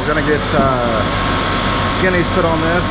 We're gonna get skinnies put on this.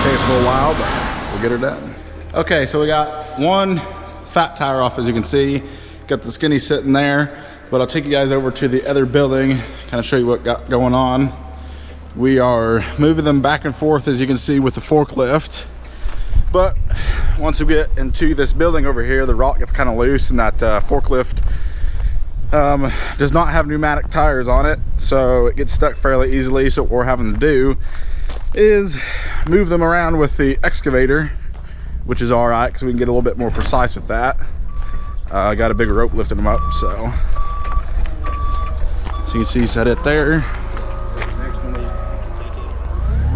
Takes a little while, but we'll get her done. Okay, so we got one fat tire off, as you can see. Got the skinny sitting there, but I'll take you guys over to the other building, kind of show you what got going on. We are moving them back and forth, as you can see, with the forklift. But once we get into this building over here, the rock gets kind of loose, and that forklift does not have pneumatic tires on it, so it gets stuck fairly easily. So what we're having to do is move them around with the excavator, which is all right because we can get a little bit more precise with that. I got a bigger rope lifting them up, so you can see set it there.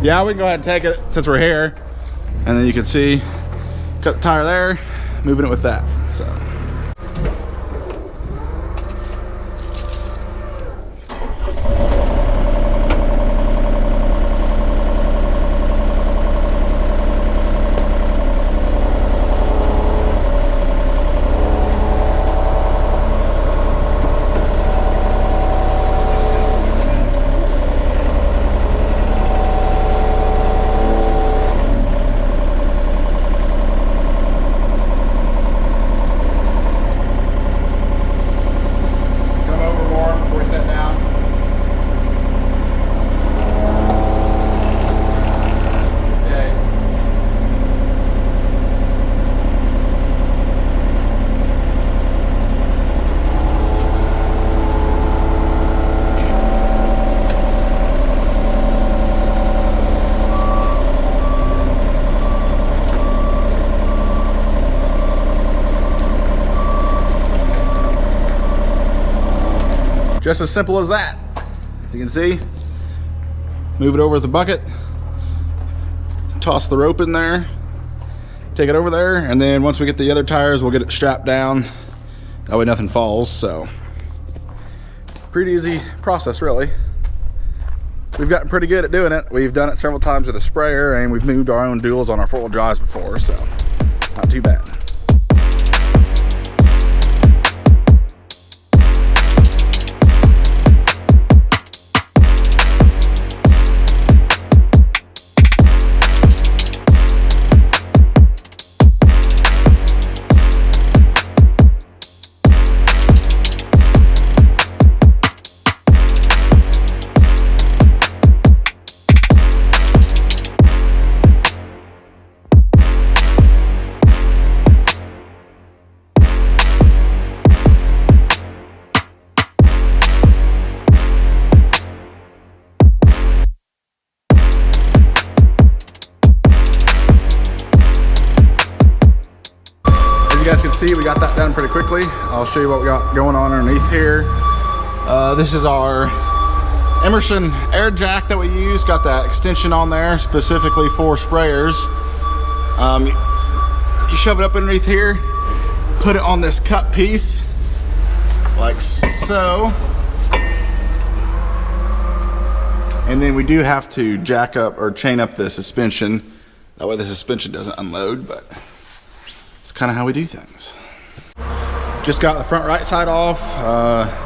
Yeah, we can go ahead and take it since we're here. And then you can see, cut the tire there, moving it with that, so. Just as simple as that. As you can see, move it over with the bucket, toss the rope in there, take it over there, and then once we get the other tires, we'll get it strapped down. That way nothing falls, so. Pretty easy process, really. We've gotten pretty good at doing it. We've done it several times with a sprayer, and we've moved our own duals on our four-wheel drives before, so not too bad. You guys can see we got that done pretty quickly. I'll show you what we got going on underneath here. This is our Emerson air jack that we use. Got that extension on there specifically for sprayers. You shove it up underneath here, put it on this cut piece like so, and then we do have to jack up or chain up the suspension. That way the suspension doesn't unload, but it's kind of how we do things. Just got the front right side off.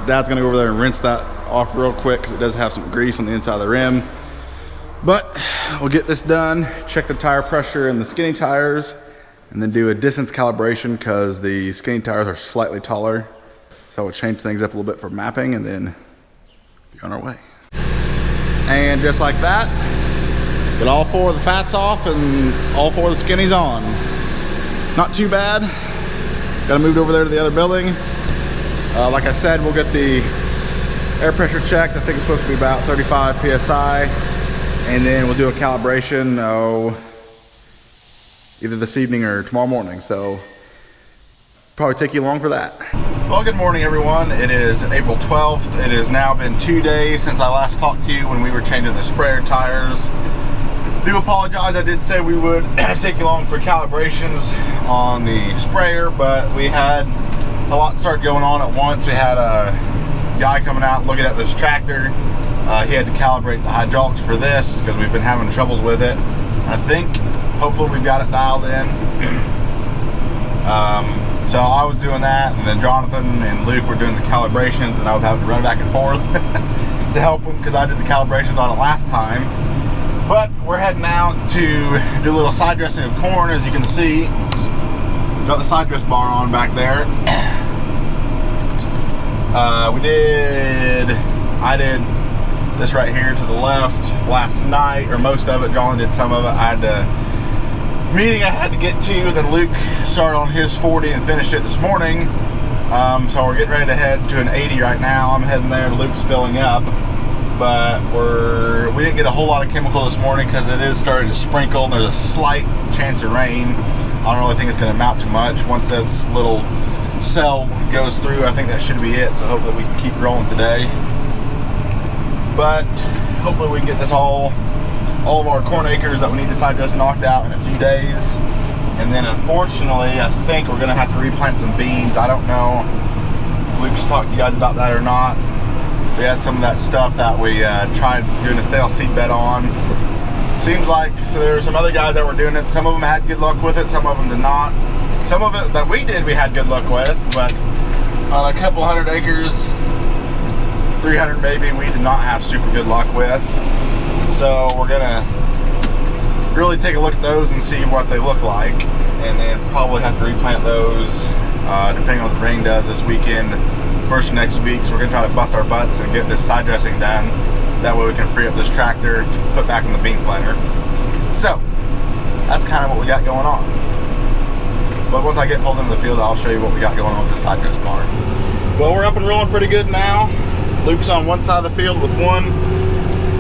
Dad's gonna go over there and rinse that off real quick because it does have some grease on the inside of the rim. But we'll get this done, check the tire pressure in the skinny tires, and then do a distance calibration because the skinny tires are slightly taller. So we'll change things up a little bit for mapping and then be on our way. And just like that, get all four of the fats off and all four of the skinnies on. Not too bad. Got to move over there to the other building. Like I said, we'll get the air pressure checked. I think it's supposed to be about 35 PSI. And then we'll do a calibration either this evening or tomorrow morning. So probably take you along for that. Well, good morning everyone. It is April 12th. It has now been 2 days since I last talked to you when we were changing the sprayer tires. Do apologize, I did say we would take you along for calibrations on the sprayer, but we had a lot start going on at once. We had a guy coming out looking at this tractor. He had to calibrate the hydraulics for this because we've been having troubles with it. I think, hopefully we've got it dialed in. So I was doing that, and then Jonathan and Luke were doing the calibrations, and I was having to run back and forth. to help them because I did the calibrations on it last time. But we're heading out to do a little side dressing of corn. As you can see, got the side dress bar on back there. I did this right here to the left last night, or most of it. John did some of it. I had a meeting I had to get to, then Luke started on his 40 and finished it this morning. So we're getting ready to head to an 80 right now. I'm heading there, Luke's filling up. But we didn't get a whole lot of chemical this morning because it is starting to sprinkle and there's a slight chance of rain. I don't really think it's going to amount to much. Once that little cell goes through, I think that should be it. So hopefully we can keep rolling today. But hopefully we can get this all of our corn acres that we need to side dress knocked out in a few days. And then unfortunately, I think we're going to have to replant some beans. I don't know if Luke's talked to you guys about that or not. We had some of that stuff that we tried doing a stale seed bed on. Seems like so there were some other guys that were doing it. Some of them had good luck with it, some of them did not. Some of it that we did, we had good luck with, but on a couple hundred acres, 300 maybe, we did not have super good luck with. So we're gonna really take a look at those and see what they look like, and then probably have to replant those depending on what the rain does this weekend, first next week. So we're gonna try to bust our butts and get this side dressing done. That way we can free up this tractor to put back in the bean planter. So that's kind of what we got going on. But once I get pulled into the field, I'll show you what we got going on with this side dress bar. Well, we're up and rolling pretty good now. Luke's on one side of the field with one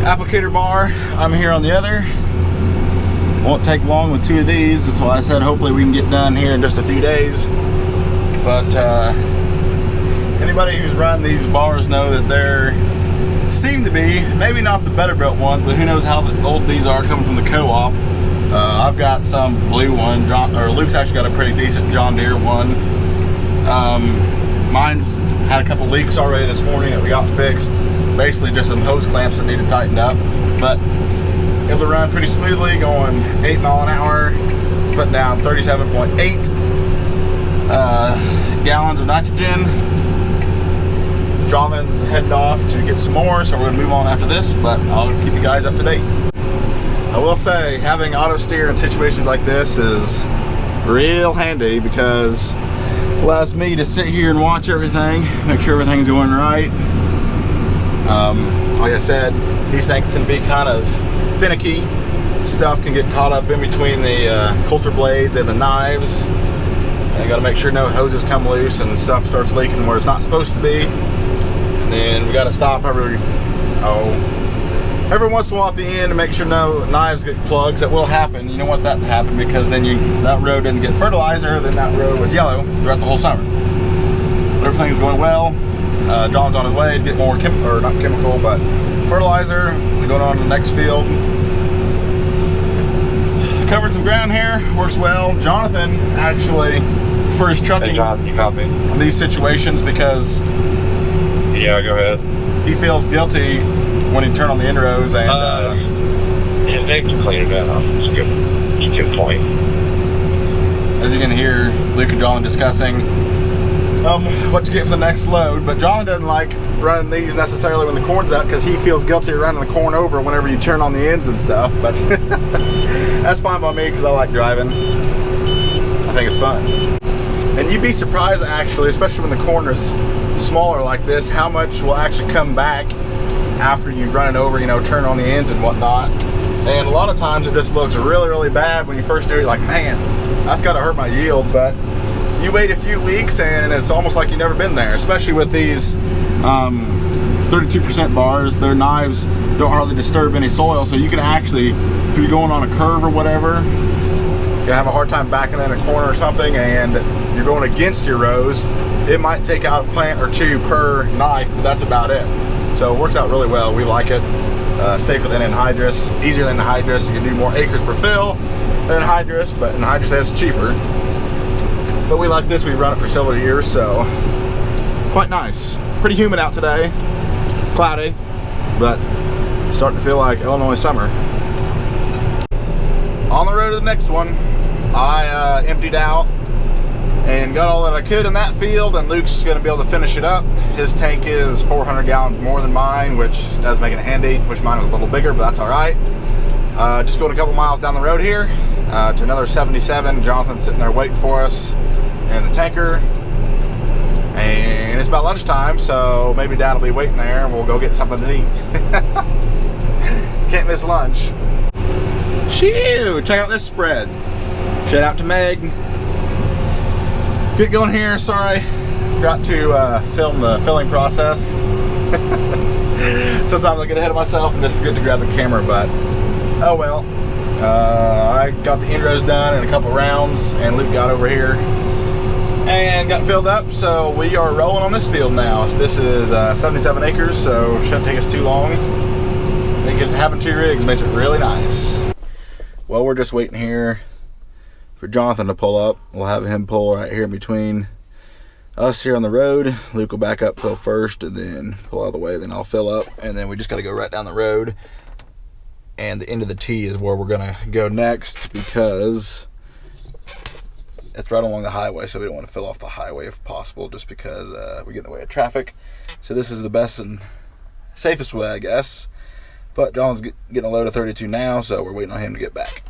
applicator bar. I'm here on the other. Won't take long with two of these. That's why I said hopefully we can get done here in just a few days. But anybody who's run these bars know that they're seem to be, maybe not the better built ones, but who knows how old these are coming from the co-op. I've got some blue one. Luke's actually got a pretty decent John Deere one. Mine's had a couple leaks already this morning that we got fixed. Basically just some hose clamps that needed tightened up. But able to run pretty smoothly, going 8 mile an hour, putting down 37.8 gallons of nitrogen. Jonathan's heading off to get some more, so we're going to move on after this, but I'll keep you guys up to date. I will say, having auto steer in situations like this is real handy because it allows me to sit here and watch everything, make sure everything's going right. Like I said, these things can be kind of finicky. Stuff can get caught up in between the coulter blades and the knives. And you got to make sure no hoses come loose and stuff starts leaking where it's not supposed to be. And then we got to stop every once in a while at the end to make sure no knives get plugs. That will happen. You don't want that to happen because then that row didn't get fertilizer. Then that row was yellow throughout the whole summer. But everything's going well. John's on his way to get more not chemical, but fertilizer. We're going on to the next field. Covered some ground here. Works well. Jonathan actually prefers trucking in these situations because yeah, go ahead. He feels guilty when he turned on the end rows and his name's cleaning it up. It's a good point. As you can hear, Luke and John discussing what to get for the next load, but John doesn't like running these necessarily when the corn's up because he feels guilty running the corn over whenever you turn on the ends and stuff, but that's fine by me because I like driving. I think it's fun. And you'd be surprised actually, especially when the corn is smaller like this, how much will actually come back after you've run it over, turn on the ends and whatnot. And a lot of times it just looks really, really bad when you first do it. You're like, man, that's got to hurt my yield. But you wait a few weeks and it's almost like you've never been there, especially with these 32% bars. Their knives don't hardly disturb any soil, so you can actually, if you're going on a curve or whatever, you have a hard time backing in a corner or something and you're going against your rows, it might take out a plant or two per knife, but that's about it. So it works out really well. We like it. Safer than anhydrous, easier than anhydrous. You can do more acres per fill than anhydrous, but anhydrous is cheaper. But we like this. We've run it for several years, so quite nice. Pretty humid out today, cloudy, but starting to feel like Illinois summer. On the road to the next one, I emptied out and got all that I could in that field, and Luke's going to be able to finish it up. His tank is 400 gallons more than mine, which does make it handy. Wish mine was a little bigger, but that's all right. Just going a couple miles down the road here to another 77. Jonathan's sitting there waiting for us in the tanker, and it's about lunchtime, so maybe Dad will be waiting there and we'll go get something to eat. Can't miss lunch. Shoo! Check out this spread. Shout out to Meg. Get going here. Sorry, forgot to film the filling process. Sometimes I get ahead of myself and just forget to grab the camera, but oh well. I got the intros done in a couple rounds, and Luke got over here and got filled up, so we are rolling on this field now. This is 77 acres, so shouldn't take us too long. Having 2 rigs makes it really nice. Well, we're just waiting here for Jonathan to pull up. We'll have him pull right here in between us here on the road. Luke will back up, fill first, and then pull out of the way. Then I'll fill up, and then we just got to go right down the road. And the end of the T is where we're gonna go next, because it's right along the highway, so we don't want to fill off the highway if possible, just because we get in the way of traffic. So this is the best and safest way, I guess. But John's getting a load of 32 now, so we're waiting on him to get back.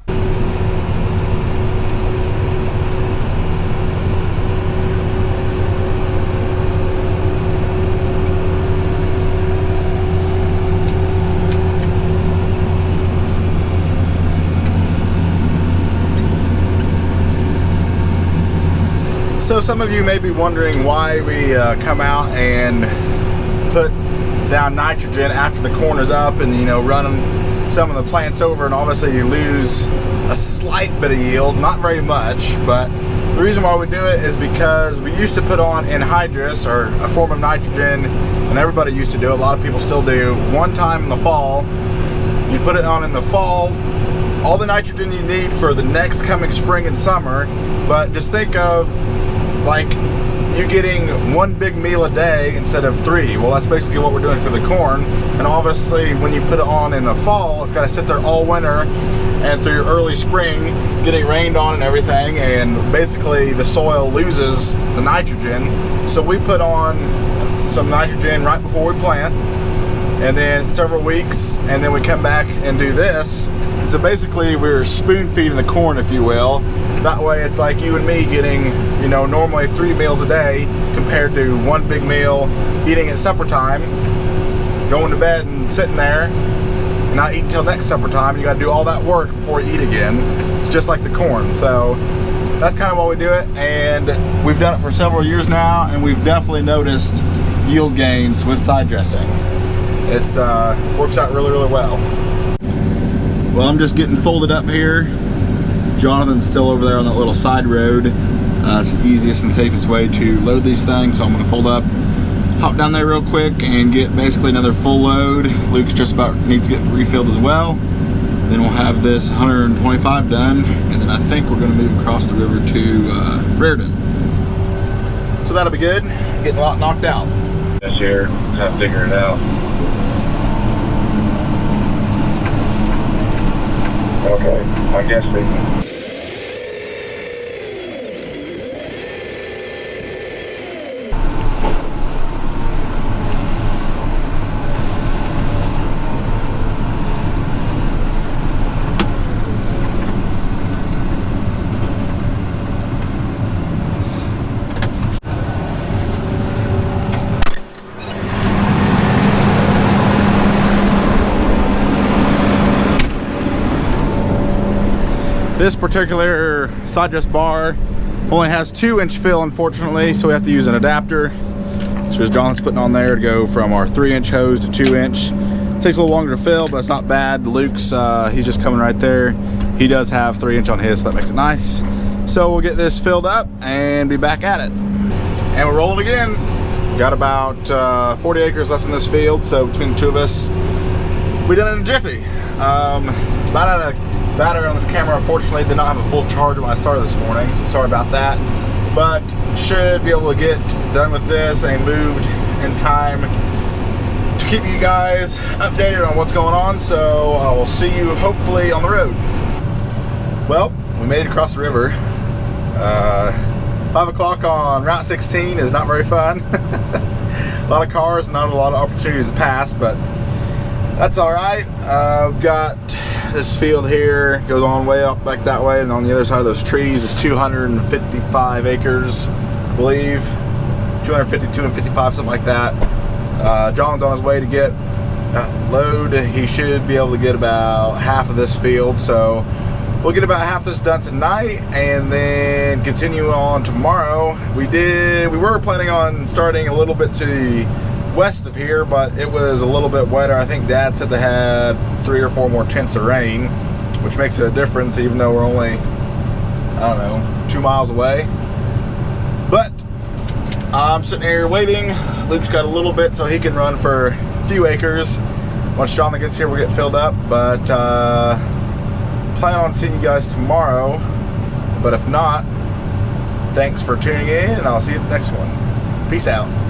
So some of you may be wondering why we come out and put down nitrogen after the corn is up, and run some of the plants over, and obviously you lose a slight bit of yield, not very much. But the reason why we do it is because we used to put on anhydrous, or a form of nitrogen, and everybody used to do it, a lot of people still do, one time in the fall. You put it on in the fall, all the nitrogen you need for the next coming spring and summer. But just think of like you getting 1 big meal a day instead of 3. Well, that's basically what we're doing for the corn. And obviously when you put it on in the fall, it's got to sit there all winter and through early spring, getting rained on and everything, and basically the soil loses the nitrogen. So we put on some nitrogen right before we plant, and then several weeks, and then we come back and do this. So basically we're spoon feeding the corn, if you will. That way it's like you and me getting, normally 3 meals a day compared to 1 big meal, eating at supper time, going to bed and sitting there and not eating until next supper time. You got to do all that work before you eat again. It's just like the corn. So that's kind of why we do it, and we've done it for several years now, and we've definitely noticed yield gains with side dressing. It's works out really, really well. Well, I'm just getting folded up here. Jonathan's still over there on that little side road. It's the easiest and safest way to load these things, so I'm going to fold up, hop down there real quick, and get basically another full load. Luke's just about needs to get refilled as well. Then we'll have this 125 done, and then I think we're going to move across the river to Raritan. So that'll be good. Getting a lot knocked out. This year, have to figure it out. Okay, I guess we. This particular side dress bar only has 2-inch fill, unfortunately, so we have to use an adapter. So as John's putting on there to go from our 3-inch hose to 2-inch. It takes a little longer to fill, but it's not bad. Luke's, he's just coming right there. He does have 3-inch on his, so that makes it nice. So we'll get this filled up and be back at it. And we're rolling again. Got about 40 acres left in this field, so between the two of us, we done it in a jiffy. About out of battery on this camera, unfortunately, did not have a full charge when I started this morning, so sorry about that. But should be able to get done with this and moved in time to keep you guys updated on what's going on. So I will see you hopefully on the road. Well, we made it across the river. 5 o'clock on Route 16 is not very fun. A lot of cars, not a lot of opportunities to pass, but that's all right. I've got this field here, goes on way up back that way, and on the other side of those trees is 255 acres, I believe. 250, 255, something like that. John's on his way to get load. He should be able to get about half of this field, so we'll get about half this done tonight and then continue on tomorrow. We were planning on starting a little bit to the west of here, but it was a little bit wetter. I think Dad said they had 3 or 4 more tenths of rain, which makes a difference even though we're only, I don't know, 2 miles away. But I'm sitting here waiting. Luke's got a little bit so he can run for a few acres. Once Sean gets here, we'll get filled up, but plan on seeing you guys tomorrow. But if not, thanks for tuning in, and I'll see you at the next one. Peace out.